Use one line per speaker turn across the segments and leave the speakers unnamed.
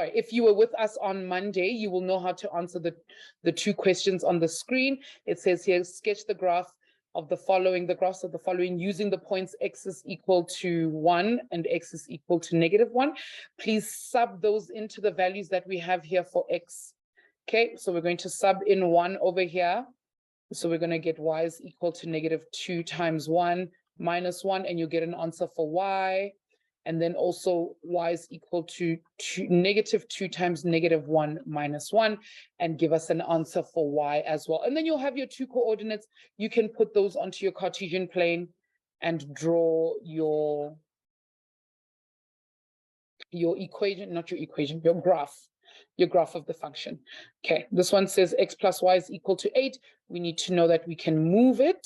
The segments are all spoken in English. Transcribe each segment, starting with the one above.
sorry, if you were with us on Monday, you will know how to answer the two questions on the screen. It says here, sketch the graph of the following, the graphs of the following using the points x is equal to 1 and x is equal to -1. Please sub those into the values that we have here for x. Okay, so we're going to sub in 1 over here. So we're going to get y is equal to -2 times 1 minus 1, and you get an answer for y. And then also y is equal to -2 times -1 minus 1, and give us an answer for y as well. And then you'll have your two coordinates. You can put those onto your Cartesian plane and draw your equation, not your equation, your graph of the function. Okay, this one says x plus y is equal to 8. We need to know that we can move it.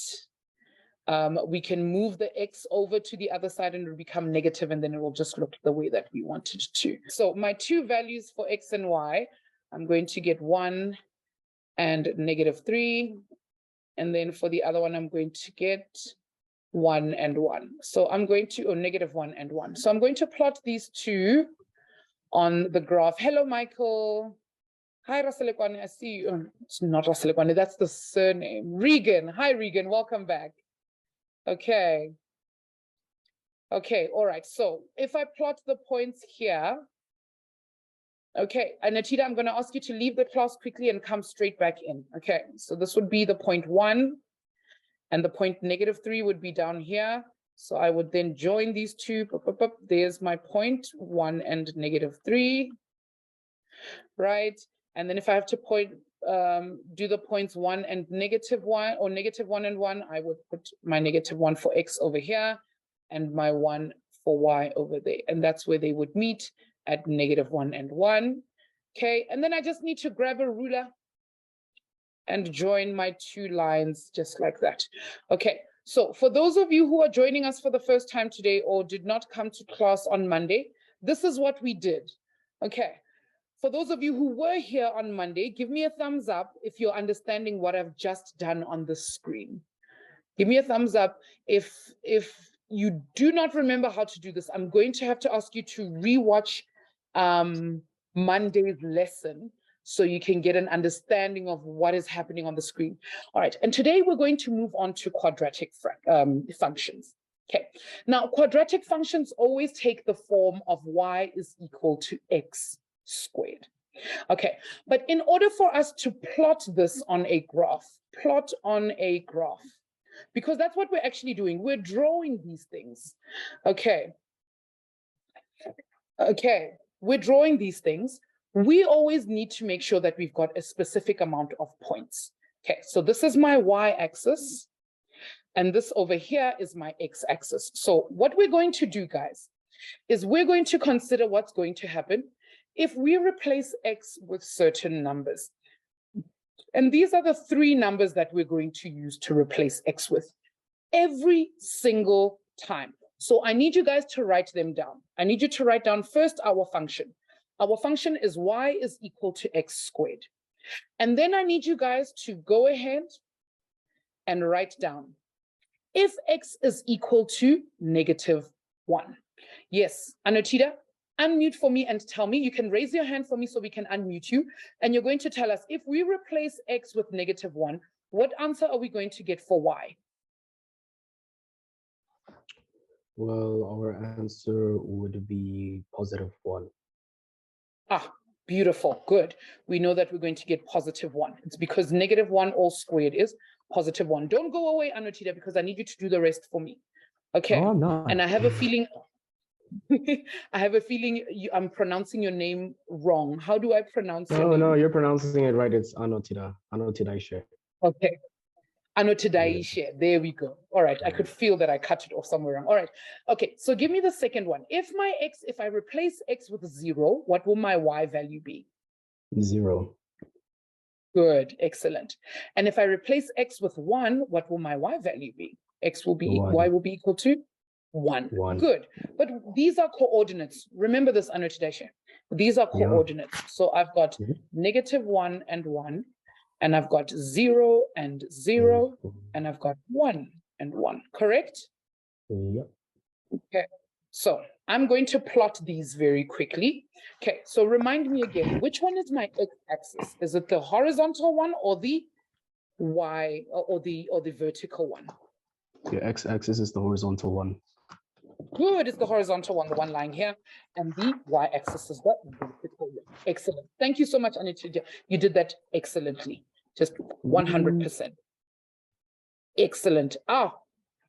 We can move the x over to the other side and it will become negative, and then it will just look the way that we wanted to. So my two values for x and y, I'm going to get 1 and -3. And then for the other one, I'm going to get 1 and 1. So I'm going to, -1 and 1. So I'm going to plot these two on the graph. Hello, Michael. Hi, Raselekwane. I see you. Oh, it's not Raselekwane, that's the surname. Regan. Hi, Regan. Welcome back. Okay. Okay, all right. So if I plot the points here, okay, and Anatida, I'm going to ask you to leave the class quickly and come straight back in. Okay, so this would be the point 1, and the point -3 would be down here. So I would then join these two. There's my point 1 and -3, right? And then if I have to do the points 1 and -1, or -1 and 1, I would put my -1 for x over here and my 1 for y over there. And that's where they would meet, at -1 and 1. Okay, and then I just need to grab a ruler and join my two lines just like that. Okay, so for those of you who are joining us for the first time today or did not come to class on Monday, this is what we did. Okay. For those of you who were here on Monday, give me a thumbs up if you're understanding what I've just done on the screen. Give me a thumbs up if you do not remember how to do this. I'm going to have to ask you to rewatch Monday's lesson so you can get an understanding of what is happening on the screen. All right, and today we're going to move on to quadratic functions. Okay, now quadratic functions always take the form of y is equal to x squared. Okay, but in order for us to plot this on a graph, because that's what we're actually doing, we're drawing these things. Okay, we're drawing these things. We always need to make sure that we've got a specific amount of points. Okay, so this is my y-axis, and this over here is my x-axis. So what we're going to do, guys, is we're going to consider what's going to happen if we replace x with certain numbers. And these are the three numbers that we're going to use to replace x with every single time. So I need you guys to write them down. I need you to write down first our function. Our function is y is equal to x squared. And then I need you guys to go ahead and write down if x is equal to -1. Yes, Anotida, unmute for me and tell me. You can raise your hand for me so we can unmute you. And you're going to tell us, if we replace x with -1, what answer are we going to get for y?
Well, our answer would be +1.
Ah, beautiful, good. We know that we're going to get +1. It's because -1 all squared is +1. Don't go away, Anotida, because I need you to do the rest for me. Okay,
Oh, no.
And I have a feeling, I'm pronouncing your name wrong. How do I pronounce your name?
No, you're pronouncing it right. It's Anotida. Anotidaishe.
Okay. Anotidaishe. Yeah. There we go. All right. I could feel that I cut it off somewhere wrong. All right. Okay. So give me the second one. If I replace x with 0, what will my y value be?
0.
Good. Excellent. And if I replace x with 1, what will my y value be? Y will be equal to 1. Good. But these are coordinates. Remember this, Anotidaishe. These are coordinates. Yeah. So I've got -1 and 1. And I've got 0 and 0, and I've got 1 and 1, correct?
Yep.
Okay, so I'm going to plot these very quickly. Okay, so remind me again, which one is my x-axis? Is it the horizontal one or the y or the vertical one?
The x-axis is the horizontal one.
Good, it's the horizontal one, the one lying here, and the y-axis is the vertical one. Excellent. Thank you so much, Anita. You did that excellently, just 100%. Excellent. Ah,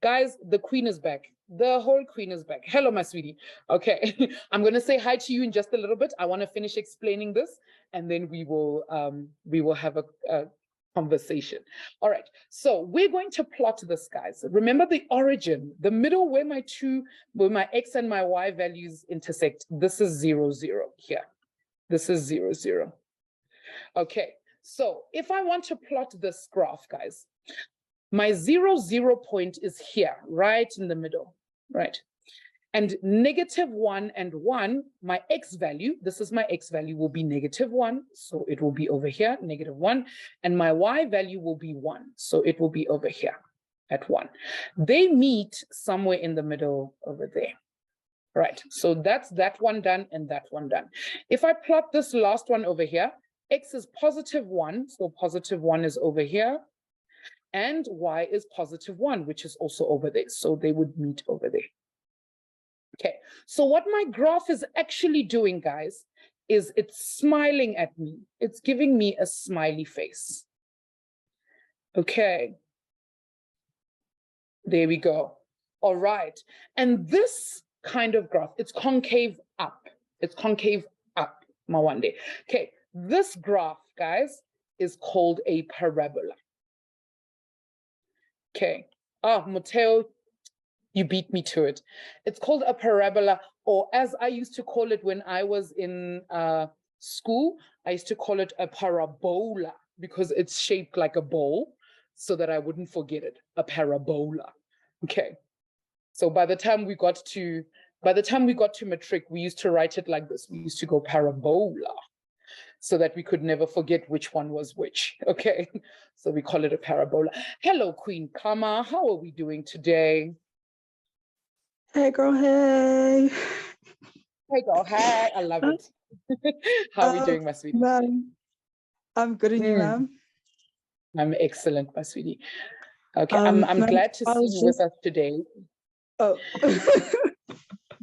guys, the queen is back. The whole queen is back. Hello, my sweetie. Okay, I'm going to say hi to you in just a little bit. I want to finish explaining this, and then we will have a conversation. All right, so we're going to plot this, guys. Remember the origin, the middle where my x and my y values intersect. This is 0, 0 here. This is 0, 0. Okay, so if I want to plot this graph, guys, my 0, 0 point is here, right in the middle, right? And -1 and 1, my x value, this is my x value, will be -1, so it will be over here, -1, and my y value will be 1, so it will be over here at 1. They meet somewhere in the middle over there. Right, so that's that one done and that one done. If I plot this last one over here, x is +1, so +1 is over here, and y is +1, which is also over there, so they would meet over there. Okay, so what my graph is actually doing, guys, is it's smiling at me. It's giving me a smiley face. Okay, there we go. All right, and this kind of graph, it's concave up. It's concave up, Mawande. Okay, this graph, guys, is called a parabola. Okay, Mateo, you beat me to it. It's called a parabola, or as I used to call it when I was in school, I used to call it a parabola because it's shaped like a bowl so that I wouldn't forget it, a parabola. Okay. So by the time we got to matric, we used to write it like this. We used to go parabola so that we could never forget which one was which. Okay. So we call it a parabola. Hello, Queen Kama. How are we doing today?
Hey girl, hey.
Hey girl, hey. I love it. How are we doing, my sweetie?
I'm good, and you, ma'am?
I'm excellent, my sweetie. Okay, I'm glad to see you with us today.
Oh.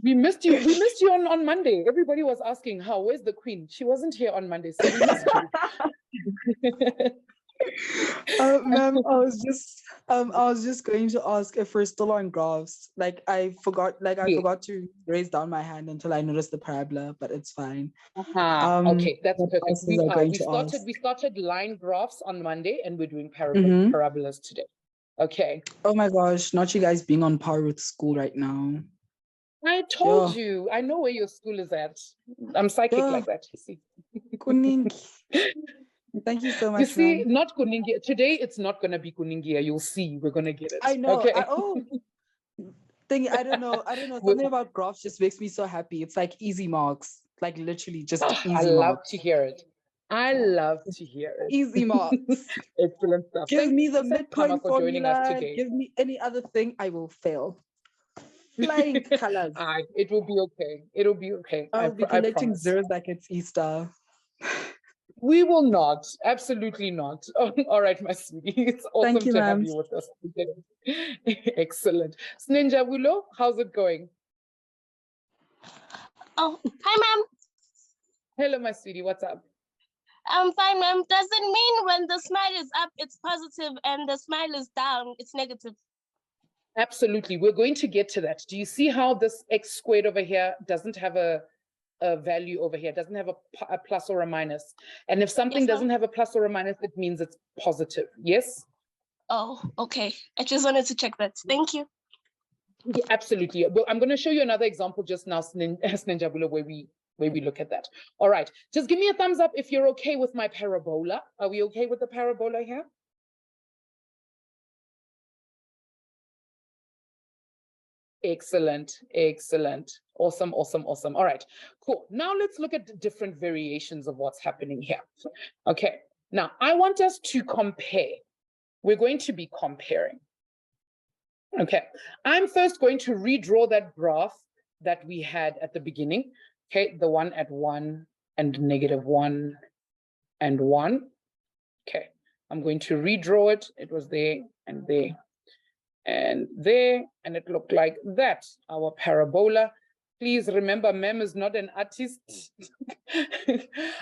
We missed you. We missed you on Monday. Everybody was asking, where's the queen? She wasn't here on Monday, so we missed you.
Ma'am, I was just going to ask if we're still on graphs. Like I forgot to raise down my hand until I noticed the parabola, but it's fine.
Okay, that's perfect. We started line graphs on Monday, and we're doing parabolas today. Okay.
Oh my gosh, not you guys being on par with school right now.
I told you. I know where your school is at. I'm psychic like that, you see.
Thank you so much.
You see, not Kuningia. Today, it's not going to be Kuningia. You'll see. We're going to get it.
I know.
Okay.
I don't know. Something about graphs just makes me so happy. It's like easy marks. Like literally just easy marks.
I love to hear it. I love to hear it.
Easy marks.
Excellent stuff.
Give me the midpoint formula. Give me any other thing. I will fail. Flying colors.
It will be okay. It'll be okay.
I'll be collecting zeros like it's Easter.
We will not. Absolutely not. All right, my sweetie. It's awesome to have you with us today. Excellent. Snenja Wulo, how's it going?
Oh, hi, ma'am.
Hello, my sweetie. What's up?
I'm fine, ma'am. Does it mean when the smile is up, it's positive, and the smile is down, it's negative?
Absolutely. We're going to get to that. Do you see how this x squared over here doesn't have a value over here, doesn't have a plus or a minus? And if something doesn't have a plus or a minus, it means it's positive. Yes?
Oh, okay. I just wanted to check that. Thank you.
Yeah, absolutely. Well, I'm going to show you another example just now, Snenjabulo, where we look at that. All right. Just give me a thumbs up if you're okay with my parabola. Are we okay with the parabola here? Excellent, excellent. Awesome, awesome, awesome. All right, cool. Now let's look at the different variations of what's happening here. Okay, now I want us to compare. We're going to be comparing. Okay, I'm first going to redraw that graph that we had at the beginning. Okay, the one at 1 and -1 and 1. Okay, I'm going to redraw it. It was there and there and there, and it looked like that, our parabola. Please remember, Mem is not an artist.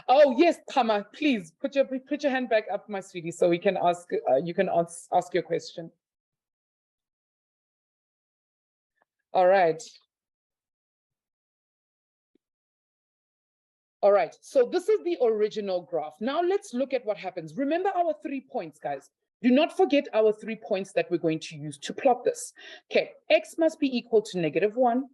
Oh yes, Kama, please put your hand back up, my sweetie, so we can ask. You can ask your question. All right. All right, so this is the original graph. Now let's look at what happens. Remember our 3 points, guys. Do not forget our 3 points that we're going to use to plot this. Okay, x must be equal to -1,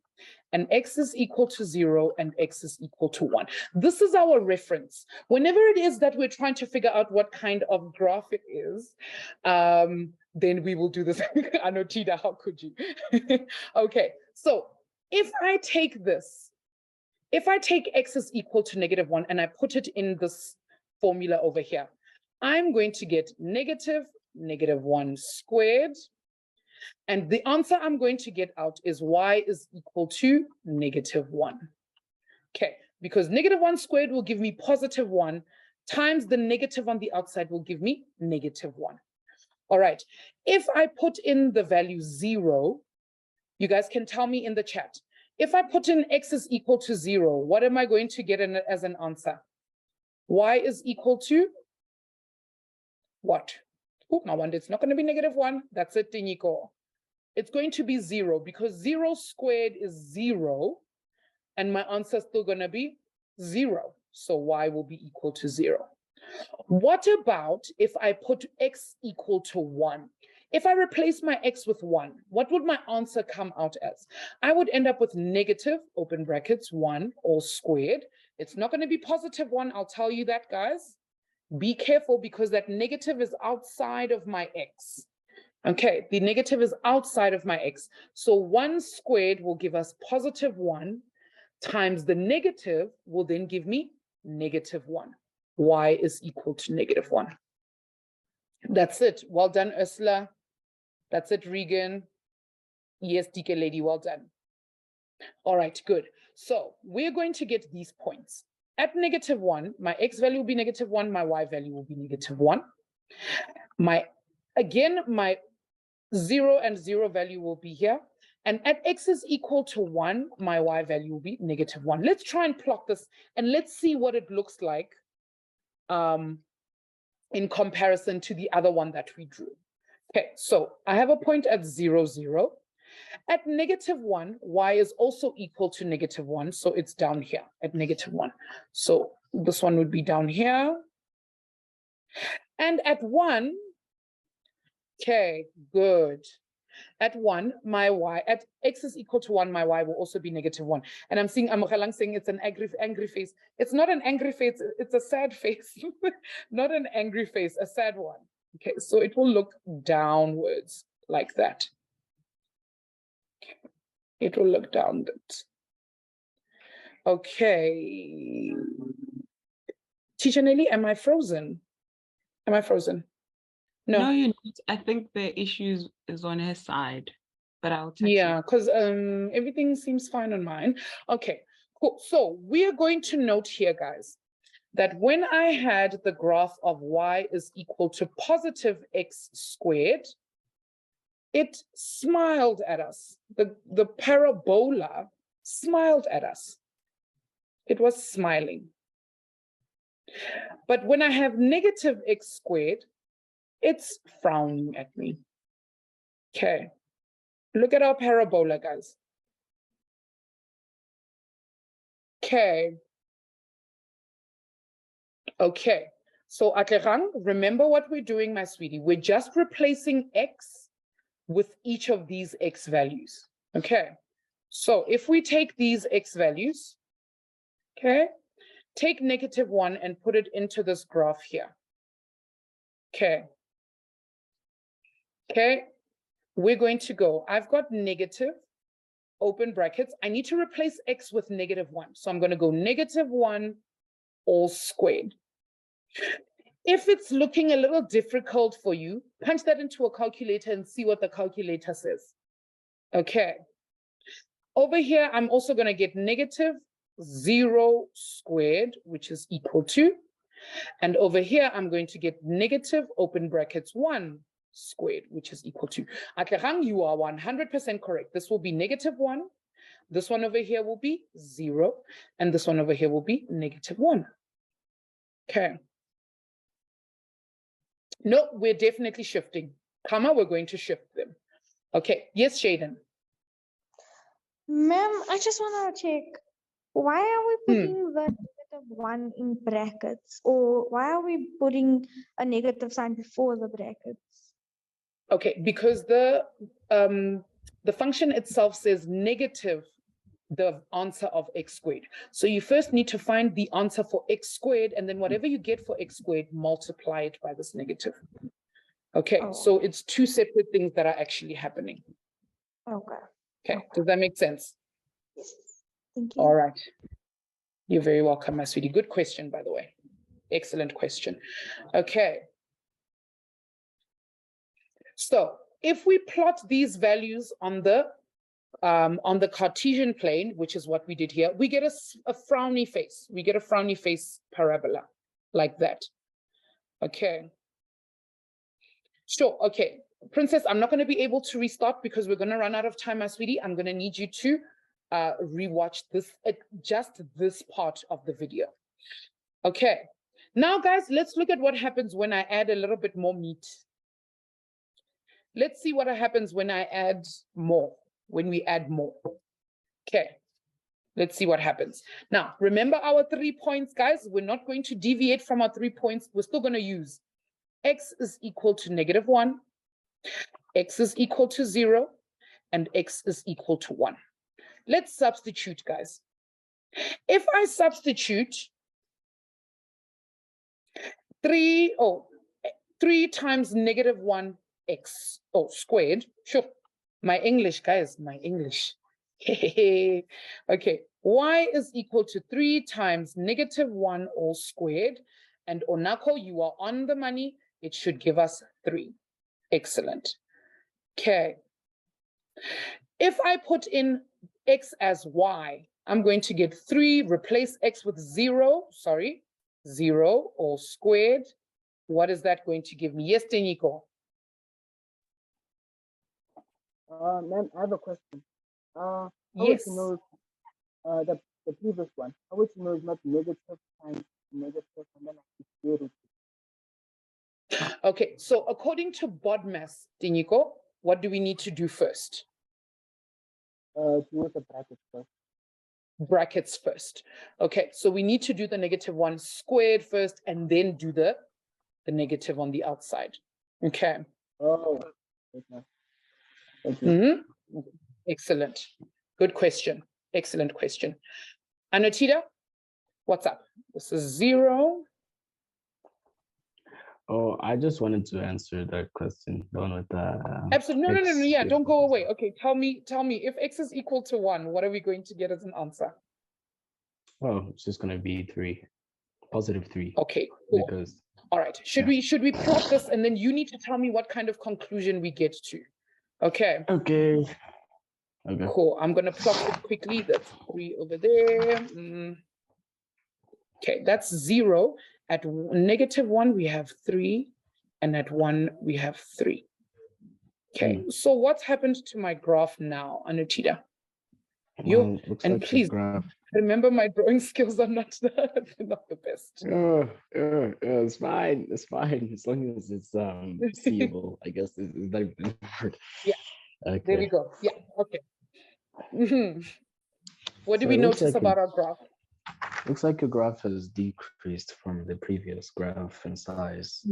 and x is equal to 0, and x is equal to 1. This is our reference. Whenever it is that we're trying to figure out what kind of graph it is, then we will do this. Anotida, how could you? Okay, so if I take this, if I take x is equal to -1 and I put it in this formula over here, I'm going to get -1 squared. And the answer I'm going to get out is y is equal to -1. Okay, because -1 squared will give me +1 times the negative on the outside will give me -1. All right, if I put in the value 0, you guys can tell me in the chat. If I put in x is equal to 0, what am I going to get as an answer? Y is equal to what? Oh, no wonder it's not going to be -1. That's it, Tinyiko. It's going to be 0 because 0 squared is 0, and my answer is still going to be 0. So y will be equal to 0. What about if I put x equal to 1? If I replace my x with 1, what would my answer come out as? I would end up with negative, open brackets, 1 all squared. It's not going to be +1, I'll tell you that, guys. Be careful because that negative is outside of my x. Okay, the negative is outside of my x. So 1 squared will give us +1 times the negative will then give me -1. Y is equal to -1. That's it. Well done, Ursula. That's it, Regan. Yes, DK lady, well done. All right, good. So we're going to get these points. At -1, my x value will be -1, my y value will be -1. Again, my 0 and 0 value will be here. And at x is equal to 1, my y value will be -1. Let's try and plot this and let's see what it looks like in comparison to the other one that we drew. Okay, so I have a point at 0, 0. At -1, y is also equal to -1, so it's down here at -1. So this one would be down here. And at 1, okay, good. At 1, my y, at x is equal to 1, my y will also be -1. And I'm seeing Amogelang saying it's an angry face. It's not an angry face, it's a sad face. Not an angry face, a sad one. Okay, so it will look downwards like that. It will look downwards. Okay. Teacher Nelly, am I frozen? Am I frozen? No.
No, you're not. I think the issue is on her side, but I'll text
Yeah,
you.
because everything seems fine on mine. Okay, cool. So we're going to note here, guys, that when I had the graph of y is equal to +x squared, it smiled at us. The parabola smiled at us. It was smiling. But when I have -x squared, it's frowning at me. Okay, look at our parabola, guys. Okay. Okay, so Atlerang, remember what we're doing, my sweetie. We're just replacing x with each of these x values. Okay, so if we take these x values, okay, take -1 and put it into this graph here. Okay. Okay, we're going to go. I've got negative, open brackets. I need to replace x with -1. So I'm going to go -1 all squared. If it's looking a little difficult for you, punch that into a calculator and see what the calculator says. Okay. Over here, I'm also going to get negative 0 squared, which is equal to, and over here, I'm going to get negative, open brackets, 1 squared, which is equal to. Atlehang, you are 100% correct. This will be negative 1. This one over here will be 0. And this one over here will be negative 1. Okay. No, we're definitely shifting. Comma, we're going to shift them. Okay. Yes, Shaden.
Ma'am, I just want to check. Why are we putting the -1 in brackets? Or why are we putting a negative sign before the brackets?
Okay, because the function itself says negative the answer of x squared. So you first need to find the answer for x squared, and then whatever you get for x squared, multiply it by this negative. Okay, so it's two separate things that are actually happening.
Okay.
Okay, does that make sense?
Yes. Thank you.
All right. You're very welcome, my sweetie. Good question, by the way. Excellent question. Okay. So if we plot these values on the Cartesian plane, which is what we did here, we get a frowny face. We get a frowny face parabola like that. Okay. Sure. Okay. Princess, I'm not going to be able to restart because we're going to run out of time, my sweetie. I'm going to need you to rewatch this, just this part of the video. Okay. Now, guys, let's look at what happens when I add a little bit more meat. Let's see what happens when I add more, when we add more. Okay. Let's see what happens. Now, remember our 3 points, guys. We're not going to deviate from our 3 points. We're still going to use x is equal to -1, x is equal to 0, and x is equal to 1. Let's substitute, guys. If I substitute 3 times -1x squared, sure. My English, guys, my English. Okay, y is equal to 3 times -1 all squared. And Onako, you are on the money. It should give us 3. Excellent. Okay. If I put in x as y, I'm going to get 3, replace x with 0, 0 all squared. What is that going to give me? Yes, Teniko.
Ma'am, I have a question.
Yes.
How would you know the previous one? How would you know it's not negative times negative and then I square it?
Okay, so according to BODMAS, Teniko, what do we need to do first?
Use the brackets first.
Brackets first. Okay, so we need to do the -1 squared first and then do the negative on the outside. Okay.
Oh, okay. Thank you.
Excellent. Good question. Excellent question. Anotita, what's up? This is 0.
Oh, I just wanted to answer that question. The one with the
Absolutely. No,
X.
yeah, don't go away. Okay, tell me, if x is equal to 1, what are we going to get as an answer?
Oh, it's just gonna be 3, +3.
Okay, cool.
Because
all right. Should we plot this and then you need to tell me what kind of conclusion we get to? Okay.
Okay.
Cool. I'm gonna plot it quickly. That's 3 over there. Okay, that's 0. At -1, we have 3, and at 1, we have 3. Okay, so what's happened to my graph now, Anutita? And please remember, my drawing skills are not not the best.
It's fine. It's fine as long as it's seeable. I guess it's not even hard.
Yeah.
Okay.
There we go. Yeah. Okay. What do
So
we
it looks
notice
like
about our graph?
Looks like your graph has decreased from the previous graph in size.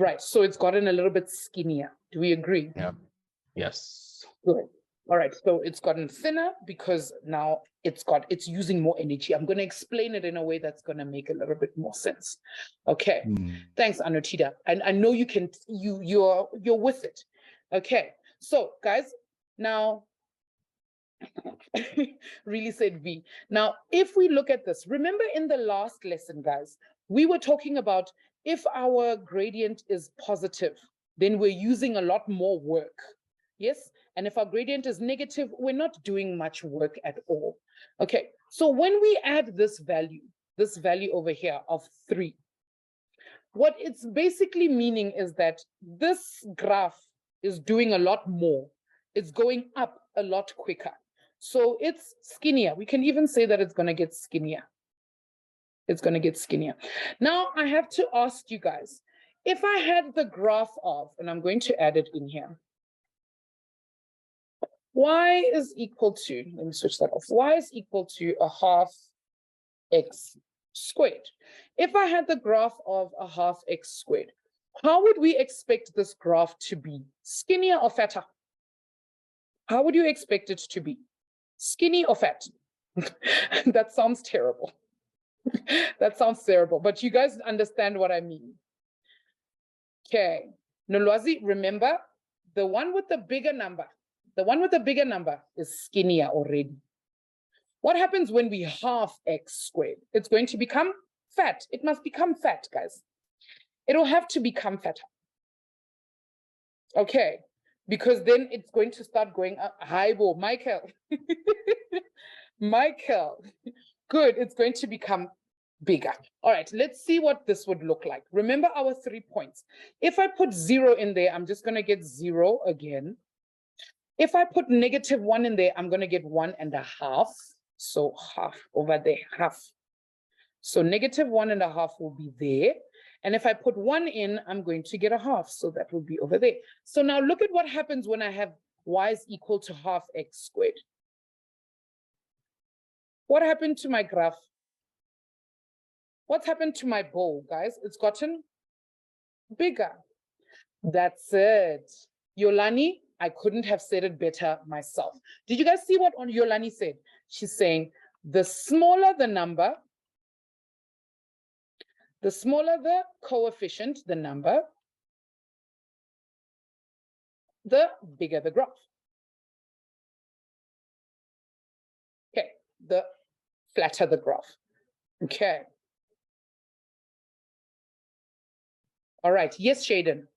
Right. So it's gotten a little bit skinnier. Do we agree?
Yeah. Yes.
Good. All right. So it's gotten thinner because now it's using more energy. I'm going to explain it in a way that's going to make a little bit more sense. Okay. Thanks, Anutita. And I know you can. You're with it. Okay. So guys, now. Really said V. Now, if we look at this, remember in the last lesson, guys, we were talking about if our gradient is positive, then we're using a lot more work. Yes, and if our gradient is negative, we're not doing much work at all. Okay, so when we add this value over here of 3, what it's basically meaning is that this graph is doing a lot more. It's going up a lot quicker. So it's skinnier. We can even say that it's going to get skinnier. It's going to get skinnier. Now I have to ask you guys, if I had the graph of, and I'm going to add it in here, y is equal to, let me switch that off, y is equal to a half x squared. If I had the graph of a half x squared, how would we expect this graph to be? Skinnier or fatter? How would you expect it to be? Skinny or fat? That sounds terrible. That sounds terrible, but you guys understand what I mean. Okay, Nolwazi, remember, the one with the bigger number is skinnier already. What happens when we half x squared? It's going to become fat. It must become fat, guys. It'll have to become fatter. Okay, because then it's going to start going up. Hi, Michael. Michael, good, it's going to become bigger. All right, let's see what this would look like. Remember our 3 points. If I put 0 in there, I'm just going to get 0 again. If I put -1 in there, I'm going to get 1.5. So half over there, half. So -1.5 will be there. And if I put 1 in, I'm going to get a half. So that will be over there. So now look at what happens when I have y is equal to half x squared. What happened to my graph? What's happened to my bowl, guys? It's gotten bigger. That's it. Yolani, I couldn't have said it better myself. Did you guys see what Yolani said? She's saying the smaller the number, the smaller the coefficient, the number, the bigger the graph. Okay, the flatter the graph. Okay. All right. Yes, Shaden.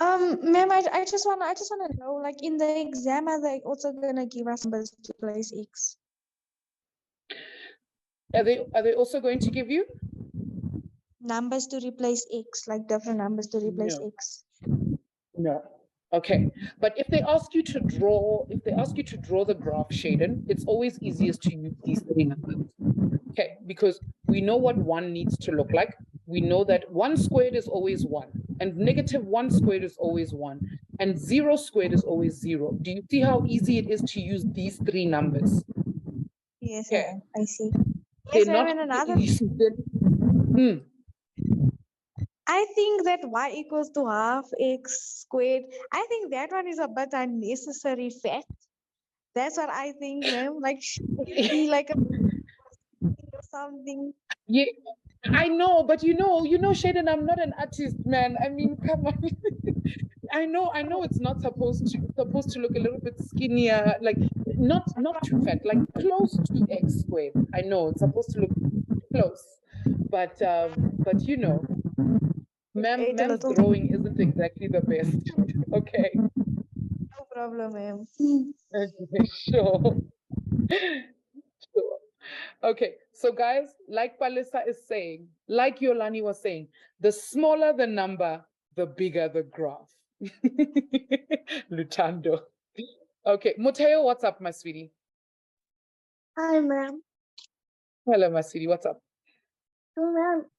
Ma'am, I just wanna know, like in the exam, are they also gonna give us numbers to replace x?
Are they also going to give you
Numbers to replace x, like different numbers to replace
No.
x.
No. Okay. But if they ask you to draw the graph, Shaden, it's always easiest to use these 3 numbers. Okay, because we know what 1 needs to look like. We know that 1 squared is always 1, and -1 squared is always 1, and 0 squared is always 0. Do you see how easy it is to use these 3 numbers?
Yes,
Okay.
ma'am, I see.
They're
Yes, ma'am,
not.
and another. I think that y equals to half x squared. I think that one is a bit unnecessary fact. That's what I think, ma'am. Like, should it be like a or something?
Yeah, I know, but you know, Shaden, I'm not an artist, man. I mean, come on. I know it's not supposed to look a little bit skinnier, like not too fat, like close to x squared. I know it's supposed to look close, but you know, ma'am's drawing isn't exactly the best. Okay.
No problem, ma'am.
Okay, sure. Sure. Okay, so guys, like Palisa is saying, like Yolani was saying, the smaller the number, the bigger the graph. Lutando. Okay, Muteo, what's up, my sweetie?
Hi, ma'am.
Hello, my sweetie, what's up?
So, ma'am,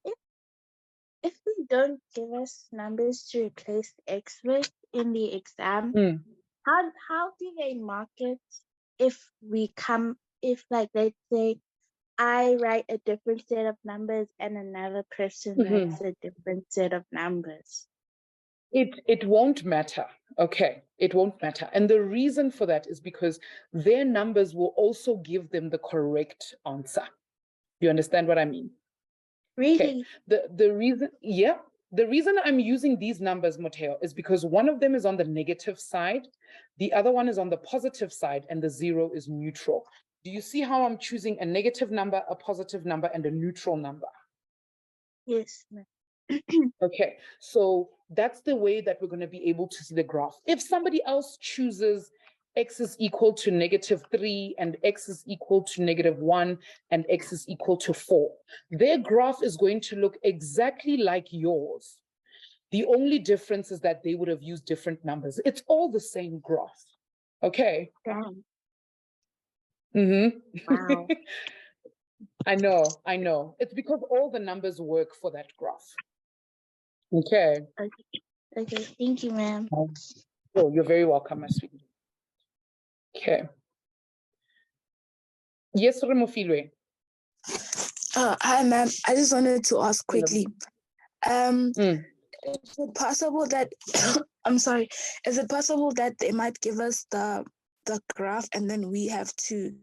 if they don't give us numbers to replace x with in the exam, how do they mark it if like let's say I write a different set of numbers and another person writes a different set of numbers?
It won't matter. Okay, it won't matter. And the reason for that is because their numbers will also give them the correct answer. You understand what I mean?
Really?
Okay. The reason I'm using these numbers, Moteo, is because one of them is on the negative side, the other one is on the positive side, and the 0 is neutral. Do you see how I'm choosing a negative number, a positive number, and a neutral number?
Yes, ma'am.
Okay, so that's the way that we're going to be able to see the graph. If somebody else chooses x is equal to -3 and x is equal to -1 and x is equal to 4, their graph is going to look exactly like yours. The only difference is that they would have used different numbers. It's all the same graph. Okay.
Damn.
Wow.
Wow.
I know. It's because all the numbers work for that graph. Okay.
Okay, thank you, ma'am.
Oh, you're very welcome, my sweetie. Okay. Yes, Remofilwe.
Hi, ma'am. I just wanted to ask quickly.
Mm.
Is it possible that I'm sorry? Is it possible that they might give us the graph and then we have to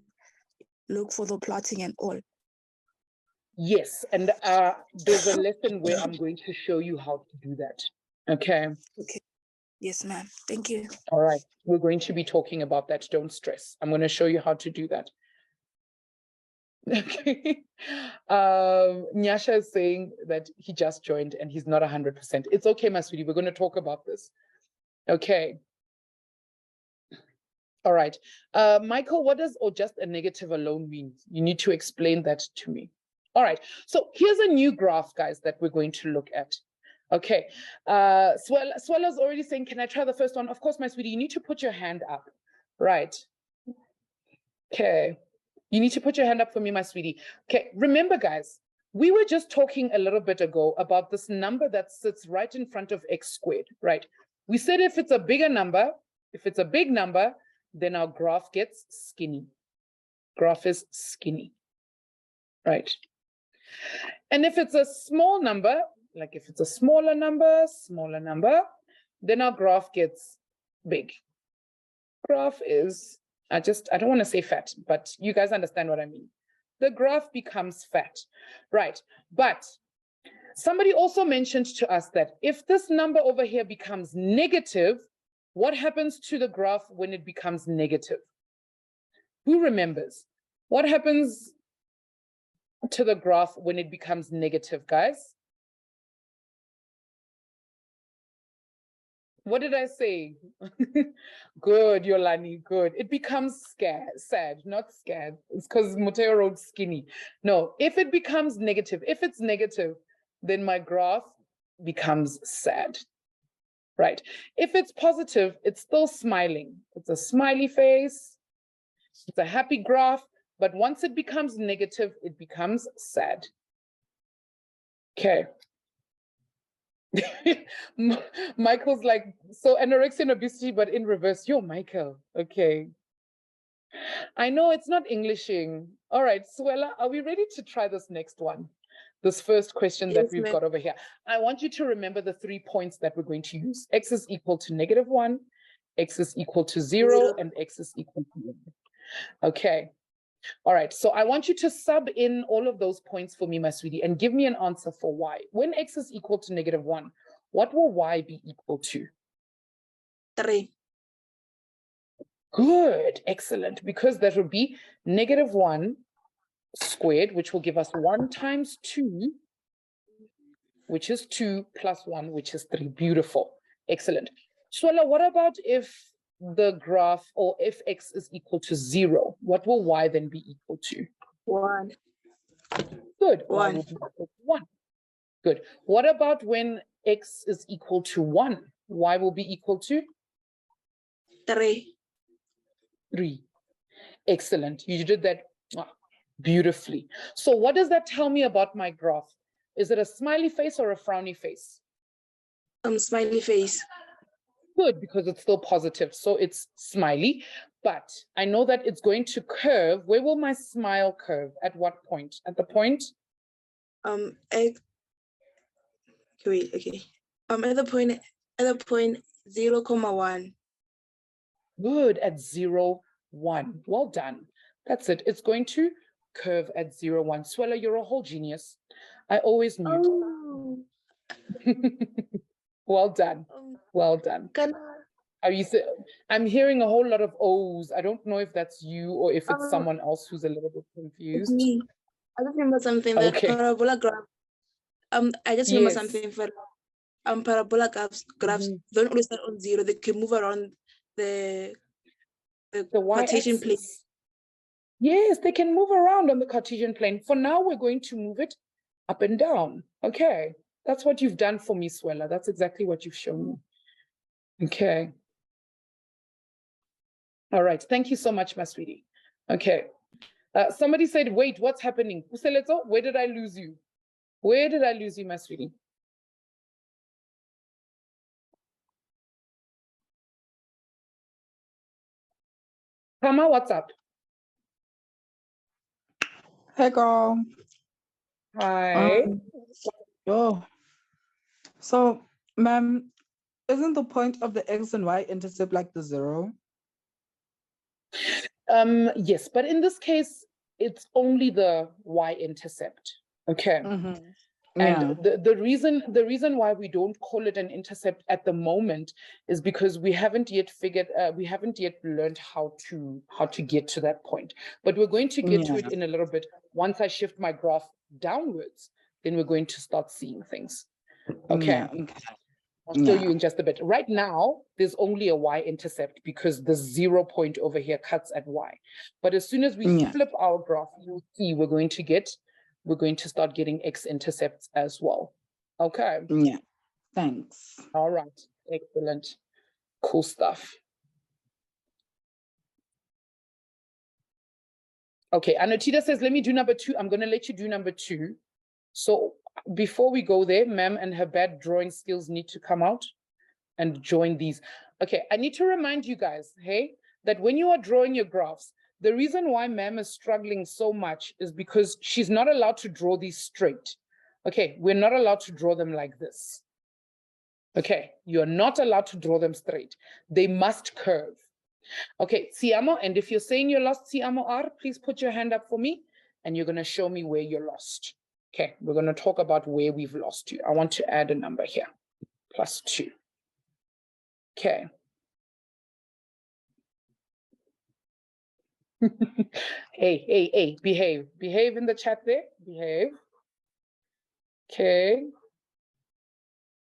look for the plotting and all?
Yes, and there's a lesson where I'm going to show you how to do that. Okay.
Okay. Yes, ma'am. Thank you.
All right. We're going to be talking about that. Don't stress. I'm going to show you how to do that. Okay. Nyasha is saying that he just joined and he's not 100%. It's okay, my sweetie. We're going to talk about this. Okay. All right. Michael, what does or just a negative alone mean? You need to explain that to me. All right. So here's a new graph, guys, that we're going to look at. Okay. Swella's already saying, can I try the first one? Of course, my sweetie, you need to put your hand up. Right. Okay. You need to put your hand up for me, my sweetie. Okay. Remember, guys, we were just talking a little bit ago about this number that sits right in front of x squared, right? We said if it's a bigger number, if it's a big number, then our graph gets skinny. Graph is skinny, right? And if it's a small number, like if it's a smaller number, then our graph gets big. Graph is, I don't want to say fat, but you guys understand what I mean. The graph becomes fat, right? But somebody also mentioned to us that if this number over here becomes negative, what happens to the graph when it becomes negative? Who remembers? What happens to the graph when it becomes negative, guys? What did I say? Good, Yolani, good. It becomes sad, not scared. It's because Muteo wrote skinny. No, if it becomes negative, if it's negative, then my graph becomes sad, right? If it's positive, it's still smiling. It's a smiley face. It's a happy graph. But once it becomes negative, it becomes sad. Okay. Michael's like, so anorexia and obesity, but in reverse. Yo, Michael. Okay. I know it's not Englishing. All right, Suella, are we ready to try this next one? This first question that we've got over here. I want you to remember the 3 points that we're going to use. X is equal to -1, X is equal to 0, and X is equal to 1. Okay. All right, so I want you to sub in all of those points for me, my sweetie, and give me an answer for y. When x is equal to -1, what will y be equal to?
3.
Good, excellent, because that would be -1 squared, which will give us 1 times 2, which is 2, plus 1, which is 3. Beautiful, excellent. Swela, what about if the graph, or if x is equal to 0, what will y then be equal to?
1.
Good.
1.
Y will be equal to 1. Good. What about when x is equal to 1? Y will be equal to?
3.
3. Excellent. You did that beautifully. So what does that tell me about my graph? Is it a smiley face or a frowny face?
Smiley face.
Good, because it's still positive, so it's smiley. But I know that it's going to curve. Where will my smile curve? At what point? At the point?
Wait, okay. At the point 0,1.
Good, at 0, 1. Well done. That's it. It's going to curve at 0, 1. Swella, you're a whole genius. I always knew.
Oh.
Well done. Well done. Are you? I'm hearing a whole lot of O's. I don't know if that's you or if it's someone else who's a little bit confused.
It's me. I just remember something.
Okay.
That parabola graph. I just remember something for
parabola graphs don't always start on 0. They can move around the Cartesian plane.
y-axis. Yes, they can move around on the Cartesian plane. For now, we're going to move it up and down. Okay, that's what you've done for me, Swella. That's exactly what you've shown me. Okay. All right, thank you so much, my sweetie. Okay, somebody said, wait, what's happening? Puseleto, where did I lose you? Where did I lose you, my sweetie? Kama, what's up?
Hey, girl.
Hi.
So, ma'am, isn't the point of the x and y intercept like the 0?
Yes, but in this case, it's only the y-intercept. Okay. And the reason why we don't call it an intercept at the moment is because we haven't yet learned how to get to that point. But we're going to get to it in a little bit. Once I shift my graph downwards, then we're going to start seeing things. Okay. I'll show you in just a bit. Right now, there's only a y-intercept because the 0 point over here cuts at y. But as soon as we flip our graph, you'll see we're going to start getting x-intercepts as well. Okay.
Yeah. Thanks.
All right. Excellent. Cool stuff. Okay. Anotita says, let me do number 2. I'm going to let you do number 2. So before we go there, ma'am and her bad drawing skills need to come out and join these. Okay. I need to remind you guys, hey, that when you are drawing your graphs, the reason why ma'am is struggling so much is because she's not allowed to draw these straight. Okay, we're not allowed to draw them like this. Okay, you're not allowed to draw them straight. They must curve. Okay, Tiamo, and if you're saying you're lost, Tiamo R, please put your hand up for me, and you're going to show me where you're lost. Okay, we're going to talk about where we've lost you. I want to add a number here, +2. Okay. Hey, behave in the chat there, behave. Okay,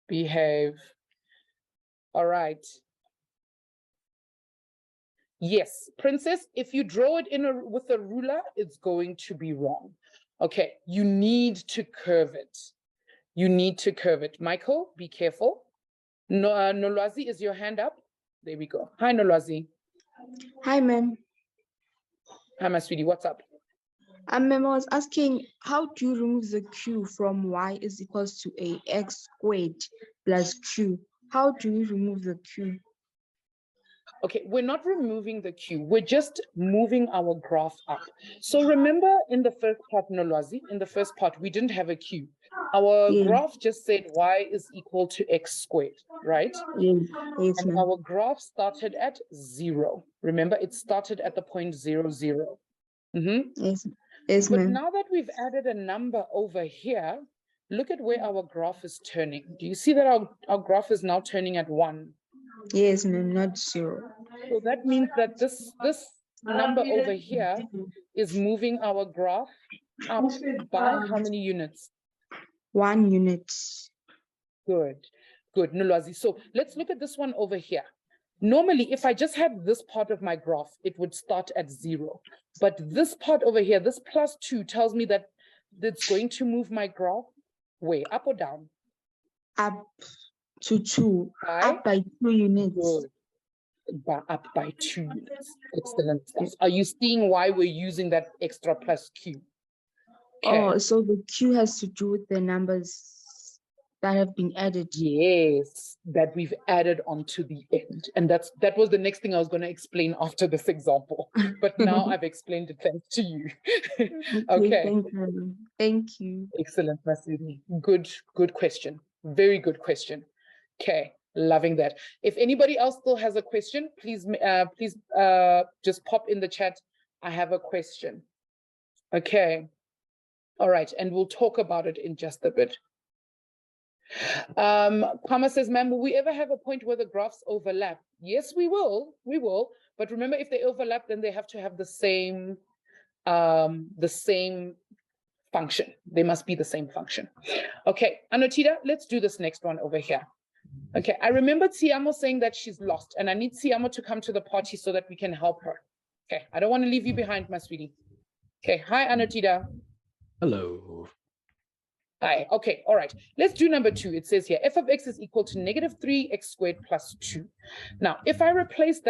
behave. All right. Yes, Princess, if you draw it with a ruler, it's going to be wrong. Okay, you need to curve it. You need to curve it. Michael, be careful. Nolwazi, is your hand up? There we go. Hi, Nolwazi.
Hi, ma'am.
Hi, my sweetie, what's up?
Ma'am, I was asking, how do you remove the q from y is equals to a x squared plus q? How do you remove the q?
Okay, we're not removing the q. We're just moving our graph up. So remember in the first part, Nolwazi, in the first part, we didn't have a q. Our graph just said y is equal to x squared, right?
Yes,
and our graph started at 0. Remember, it started at the point 0, 0.
Yes,
but
ma'am.
now that we've added a number over here, look at where our graph is turning. Do you see that our graph is now turning at 1?
Yes, ma'am, not 0.
So that means that this number over here is moving our graph up by how many units?
1 unit.
Good, Nolwazi. So let's look at this one over here. Normally, if I just had this part of my graph, it would start at 0. But this part over here, this +2, tells me that it's going to move my graph way up or down?
Up to 2. Up by 2 units.
Good. Up by 2 units. Excellent stuff. Are you seeing why we're using that extra +q? Okay.
Oh, so the q has to do with the numbers that have been added.
Yes, that we've added onto the end. And that was the next thing I was going to explain after this example. But now I've explained it thanks to you. Okay.
Thank you.
Excellent, Masudi. Good question. Very good question. Okay, loving that. If anybody else still has a question, please just pop in the chat. I have a question. Okay. All right, and we'll talk about it in just a bit. Kama says, ma'am, will we ever have a point where the graphs overlap? Yes, we will. But remember, if they overlap, then they have to have the same function. They must be the same function. Okay, Anotida, let's do this next one over here. Okay, I remember Tiamo saying that she's lost, and I need Tiamo to come to the party so that we can help her. Okay, I don't want to leave you behind, my sweetie. Okay, hi, Anotida.
Hello.
Hi, okay, all right. Let's do number 2. It says here, f of x is equal to negative 3x squared plus 2. Now, if I replace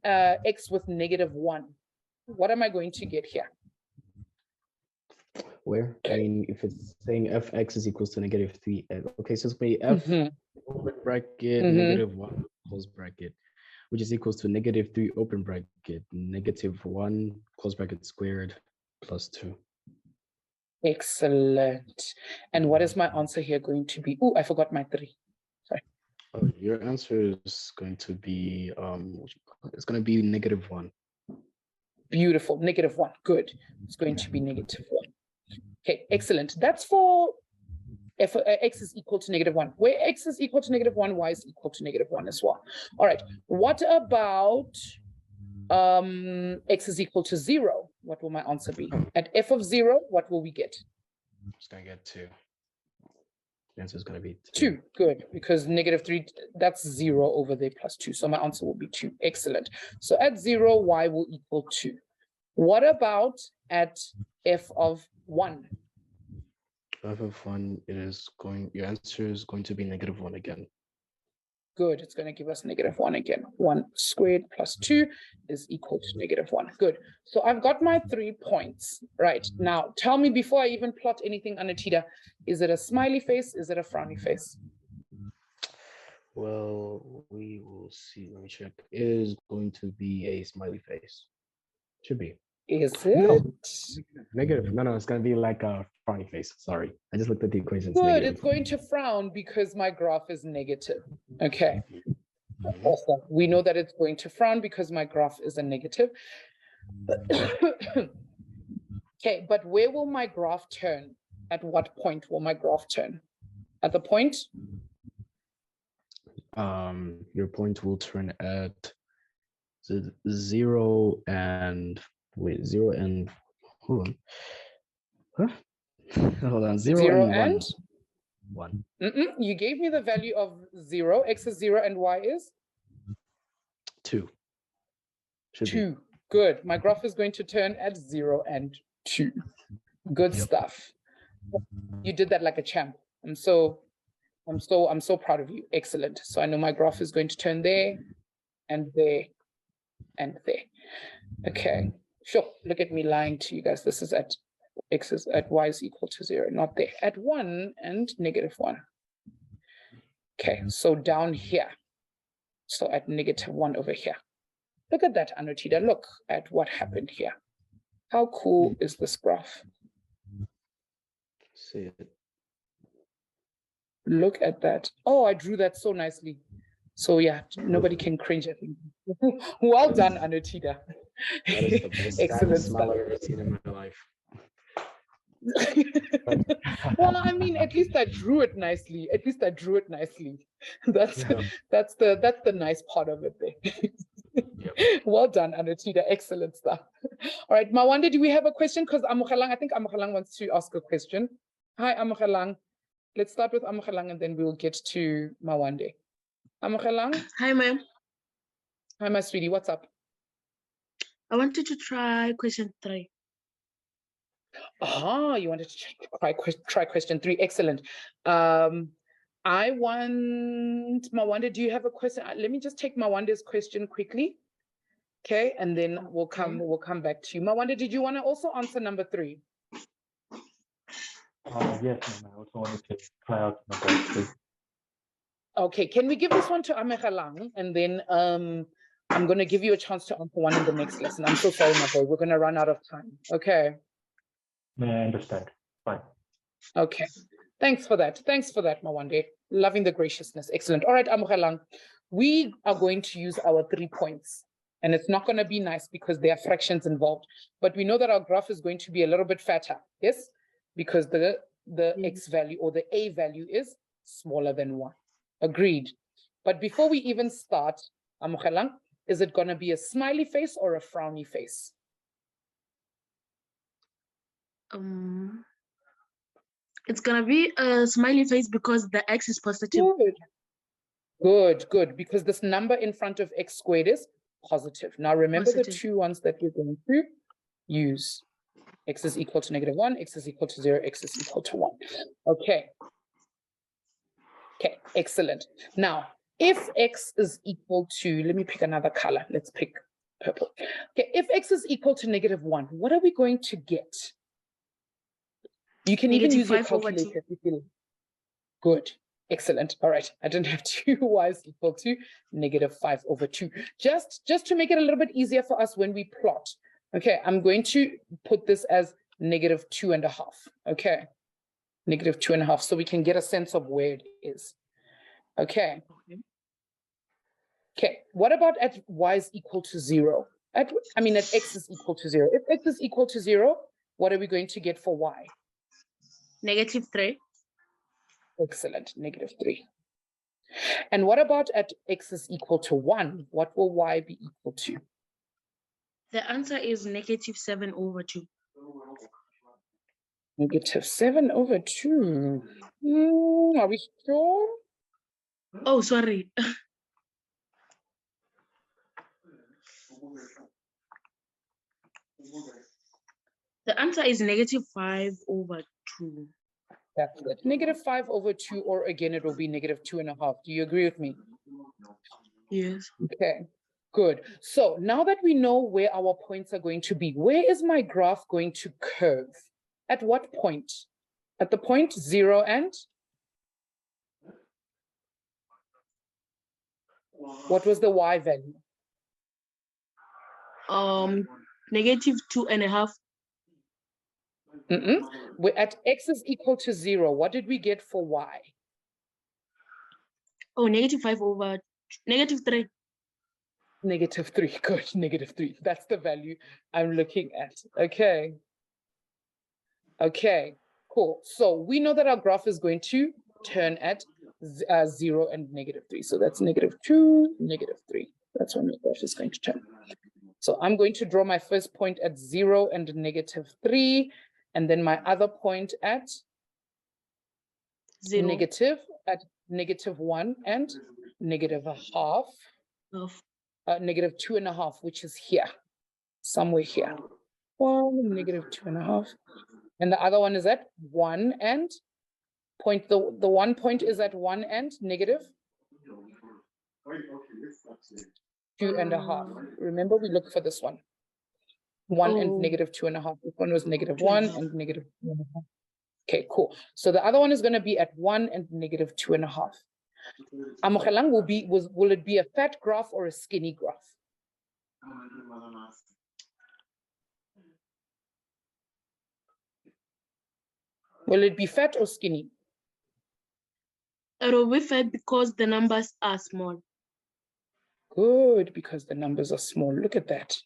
x with negative 1, what am I going to get here?
Where? I mean, if it's saying fx is equals to negative 3, okay, so it's going to be f open bracket negative 1 close bracket, which is equals to negative 3 open bracket negative 1 close bracket squared plus 2.
Excellent. And what is my answer here going to be? Oh, I forgot my 3. Sorry.
Oh, your answer is going to be it's going to be negative 1.
Beautiful. Negative 1. Good. It's going to be negative 1. Okay, excellent. That's for f x is equal to negative 1. Where x is equal to negative 1, y is equal to negative 1 as well. All right. What about x is equal to 0? What will my answer be? At f of 0, what will we get?
I'm just going to get 2. The answer is going to be
2. Good, because negative 3, that's 0 over there plus 2. So my answer will be 2. Excellent. So at 0, y will equal 2. What about at f of 1?
F of 1, your answer is going to be negative 1 again.
Good, it's going to give us negative 1 again. 1 squared plus 2 is equal to negative 1. Good. So I've got my 3 points. Right. Now, tell me before I even plot anything, Anatida, is it a smiley face? Is it a frowny face?
Well, we will see. Let me check. It is going to be a smiley face. Should be.
Is it?
No, negative. No, it's going to be like a frowny face. Sorry. I just looked at the equations.
Good.
Negative.
It's going to frown because my graph is negative. Okay. Awesome. We know that it's going to frown because my graph is a negative. Okay, but where will my graph turn? At what point will my graph turn? At the point?
Your point will turn at 0 and wait, 0 and hold on. Huh? Hold on, 0 and 1.
You gave me the value of 0. X is 0 and y is
2. Should
2. Good. My graph is going to turn at 0 and 2. Good stuff. You did that like a champ. I'm so proud of you. Excellent. So I know my graph is going to turn there and there and there. Okay. Sure. Look at me lying to you guys. This is at x is at y is equal to 0, not there. At 1 and negative 1. Okay. So down here. So at negative 1 over here. Look at that, Anotida. Look at what happened here. How cool is this graph?
See it.
Look at that. Oh, I drew that so nicely. So yeah, nobody can cringe at me. Well done, Anotida.
That is the best
Excellent
smile
stuff.
I've ever seen in my life.
Well, I mean, at least I drew it nicely. At least I drew it nicely. That's the nice part of it there. Well done, Anotida. Excellent stuff. All right, Mawande, do we have a question? Because I think Amogelang wants to ask a question. Hi, Amogelang. Let's start with Amogelang and then we'll get to Mawande. Amogelang.
Hi, ma'am.
Hi, my sweetie. What's up?
I wanted to try question 3.
Ah, you wanted to try question 3. Excellent. I want Mawande. Do you have a question? Let me just take Mawande's question quickly. Okay, and then we'll come back to you. Mawande, did you want to also answer number 3?
Yes, ma'am. I also wanted to try out number 3.
Okay, can we give this one to Amogelang, and then I'm going to give you a chance to answer one in the next lesson. I'm so sorry, my boy. We're going to run out of time. Okay.
May I understand? Fine.
Okay. Thanks for that. Thanks for that, Mawande. Loving the graciousness. Excellent. All right, Amogelang. We are going to use our 3 points. And it's not going to be nice because there are fractions involved. But we know that our graph is going to be a little bit fatter. Yes? Because the x value or the a value is smaller than 1. Agreed. But before we even start, Amogelang, is it going to be a smiley face or a frowny face?
It's gonna be a smiley face because the x is positive.
Good, because this number in front of x squared is positive. Now remember the two ones that you're going to use. X is equal to -1, x is equal to 0, x is equal to 1. Okay, excellent. Now, if x is equal to, let me pick another color. Let's pick purple. Okay, if x is equal to -1, what are we going to get? You can even use your calculator if you feel good. Excellent. All right. I didn't have 2y is equal to -5/2. Just to make it a little bit easier for us when we plot. Okay, I'm going to put this as -2.5. Okay, -2.5, so we can get a sense of where it is. Okay. Okay, what about at y is equal to 0? At x is equal to 0. If x is equal to 0, what are we going to get for y?
-3.
Excellent, -3. And what about at x is equal to 1? What will y be equal to?
The answer is -7/2.
-7/2. Are we sure?
Oh, sorry. The answer is -5/2.
That's good. -5/2, or again, it will be -2.5. Do you agree with me?
Yes.
Okay, good. So now that we know where our points are going to be, where is my graph going to curve? At what point? At the point 0 and? What was the y value?
-2.5.
We're at x is equal to 0. What did we get for y?
Oh, -5/3.
-3. Good, -3. That's the value I'm looking at. Okay. Okay, cool. So we know that our graph is going to turn at 0 and -3. So that's -2, -3. That's when the graph is going to turn. So I'm going to draw my first point at 0 and -3, and then my other point at
0.
at -1 and -0.5. -2.5, which is here, somewhere here. Well, -2.5. And the other one is at 1 and point, the one point is at 1 and -2.5. Remember, we look for this one. 1 and -2.5. This one was -1 and -2.5. Okay, cool. So the other one is going to be at 1 and -2.5. Amogelang will it be a fat graph or a skinny graph? Will it be fat or skinny?
It will be fat because the numbers are small.
Good, because the numbers are small. Look at that.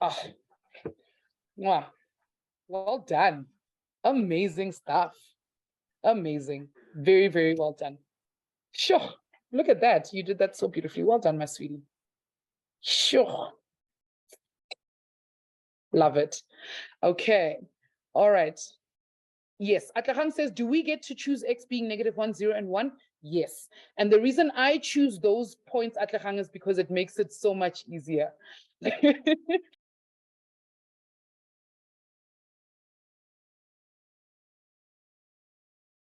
Ah, wow. Well done. Amazing stuff. Amazing. Very, very well done. Sure. Look at that. You did that so beautifully. Well done, my sweetie. Sure. Love it. Okay. All right. Yes. Atlahang says, do we get to choose x being -1, 0, and 1? Yes. And the reason I choose those points, Atlahang, is because it makes it so much easier.